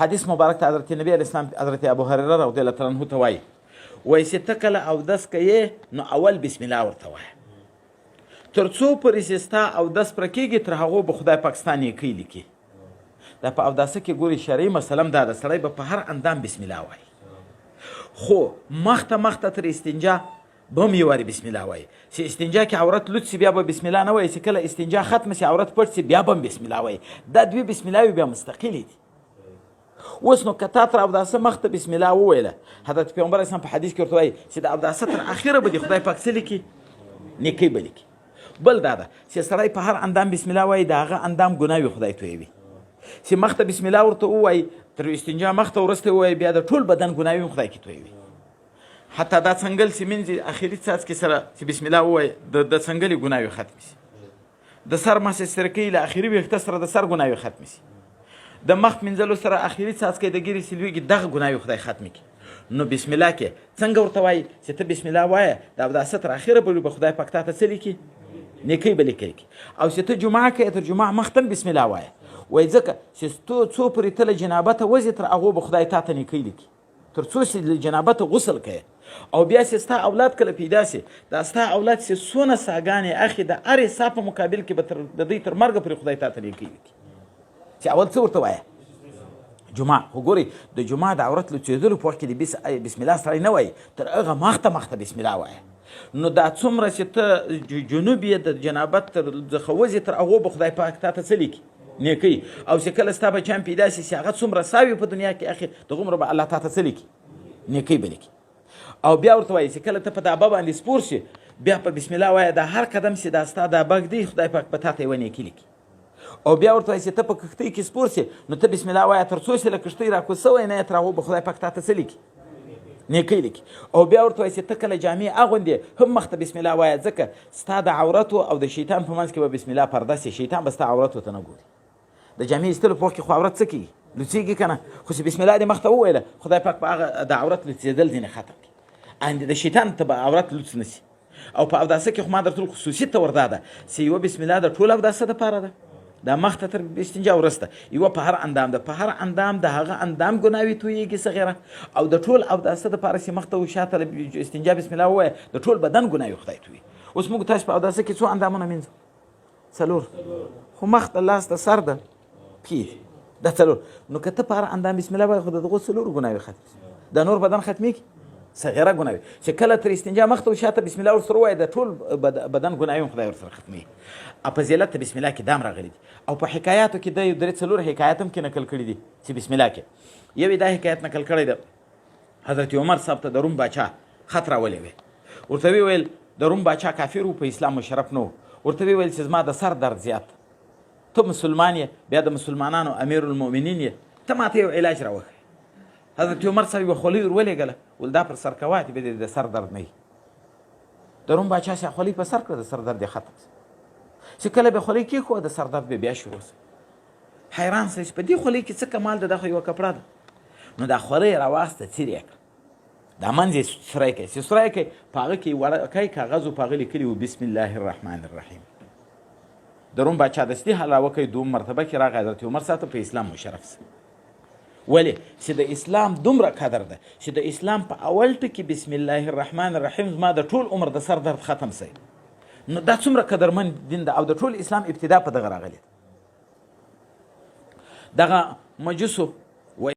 حدیث مبارک ته حضرت نبی علیه السلام حضرت ابو هریره رضی الله تعالی عنه ته وایي وایي چې ته کله اودس کوې نو اول بسم الله ورته وایه تر څو پورې چې ستا اودس پوره کېږي تر هغو به خدای پاک ستا نیکۍ لیکي دا په اوداسه کې ګوري شرعي مسله دا ده سړی به په هر اندام بسم الله وایي خو مخته تر استنجا به هم یو وارې بسم الله وایي چې استنجا کې عورت لوڅ سي بیا به بسم الله نه وایي چې کله استنجا ختمه سي عورت پټ سي بیا به هم بسم الله وایي دا دوی بسم الله بیا مستقلې دي اوس نو که تا تر اوداسه مخته بسم الله وویله حضرت پیغمبر اسلام په حدیث کې ورته وایي چې د اوداسه تر اخره به دې خدای پاک څه لیکي نیکۍ به لیکي بل دا ده چې سړی په هر اندام بسم الله وایي د هغه اندام ګناوي خدای تویوي چې مخته بسم الله ورته ووایي تر استنجا مخته وروسته ووایي بیا د ټول بدن ګناوي هم خدای کې تویوي حتی دا څنګل چې مینځي اخري څاڅکي سره چې بسم الله ووایي د څنګلې ګناوي ختمې سي د سر مسح سره کوي له اخري ویښته سره د سر ګناوي ختمې سي د مخ مینځلو سره اخري څاڅکی د ګیرې سلویږي دغه ګناوي خدای ختمې کړي نو بسم الله کې څنګه ورته وایي چې ته بسم الله وایه د اوداسه تر اخره به خدای پاک تا ته څه لیکي نیکۍ به لیکلی او چې ته جمعه کوې تر جمعه مخته بسم الله وایه وایي ځکه چې څو پورې ته له جنابته وځې تر هغو به خدای تا ته نیکۍ لیکي تر څو چې له جنابته غسل کوې او بیا چې ستا اولاد کله پیدا سي دا ستا اولاد چې څونه ساګانې اخي د هرې سا په مقابل کې به د دوی تر مرګه پورې خدای تا ته نیکۍ لیکي چې اول څه ورته وایه جمعه خو ګورئ د جمعه د عورت لوڅېدلو په وخت کې د بسم الله سړی نه وایي تر هغه مخته بسم الله وایه نو دا څومره چې ته جنوب یې د جنابت څخه وځې تر هغو به خدای پاک تا ته څه لیکي نیکۍ او چې کله ستا بچیان پیدا سي چې هغه څومره ساوي په دنیا کې اخر دغومره به الله تا ته څه لیکي نیکۍ به لیکي او بیا ورته وایي چې کله ته په دابه باندې سپور شي بیا په بسم الله وایه دا هر قدم چې دا ستا دابه ږدي خدای پاک په تا ته یوه نیکي لیکي او بیا ورته وایي چې ته په کښتۍ کې سپور سي نو ته بسم الله وایه تر څو چې له کښتۍ راکوز سوی نه یې تر هغو به خدای پاک تا ته څه لیکي نیکۍ لیکي او بیا ورته وایي چې ته کله جامې اغوندې هم مخته بسم الله وایه ځکه ستا د عورتو او د شیطان په منځ کې به بسم الله پرده سي شیطان به ستا عورتو ته نه ګوري د جامې ایستلو په وخت کې خو عورت څه کوي لوڅېږي که نه خو چې بسم الله دې مخته وویله خدای پاک په هغه د عورت لوڅېدل ځینې ختم کړي د شیطان ته به عورت لوڅ نه سي او په اوداسه کې خو ما درته خصوصي ته وردا ده چې یوه بسم الله د ټول اوداسه دپاره ده دا مخته تر استنجا وروسته یوه په هر اندام ده په هر اندام د هغه اندام ګناوي تویېږي صغیره او د ټول اوداسه دپاره چې مخته و شاته استنجا بسم الله ووایه د ټول بدن ګناوي خدای تویي اوس موږ تاسو په اوداسه کې څو اندامونه مینځو څلور خو مخ د لاس د سر ده پښې دا څلور نو که ته په هر اندام بسم الله وایې خو د دغو څلورو ګناوي ختمېږي د نور بدن ختمېږي صغیره ګناوي چې کله تر استنجا مخته و شاته بسم الله ورسره ووایه د ټول بدن ګناوي هم خدای ورسره ختمېږي فضیلت ته بسم الله کې دام راغلی دي او په حکایاتو کې د درې څلور حکایات هم کې نقل کړي دي چې بسم الله کې یو یې دا حکایت نقل کړی ده حضرت عمر صاحب ته د روم باچا خط راولی وی ورته وی ویل د روم باچا کافر و په اسلام مشرف نه و ورته وی ویل چې زما د سر درد زیات ته مسلمان یې بیا د مسلمانانو امیر المؤمنین یې ته ماته یو علاج راوښیه حضرت عمر صاحب یوه خولۍ ور ولېږله ول دا پر سر کوه چې بیا د سر درد نه وي د روم باچا چې خولۍ په سر کړه د سر درد یې ختم شي چې کله به خولۍ کېښوه د سر درد به بیا شروع شي حیران سئ چې په دې خولۍ کې څه کمال ده دا خو یوه کپړه ده نو دا خولۍ یې راواخیسته څیرې یې کړه دا منځ یې سوری کوي چې سوری کوي په هغه کې وړکی کاغذ و په هغه لیکلي و بسم الله الرحمن الرحیم د روم باچا دستي حل راوکړئ دوم مرتبه کې راغی حضرت عمر صاحب په اسلام مشرف سي ولې چې د اسلام دومره قدر ده چې د اسلام په اول ټکي بسم الله الرحمن الرحیم زما د ټول عمر د سر درد ختم سي نو دا څومره قدرمن دین ده او د ټول اسلام ابتدا په دغه راغلی دغه مجوسو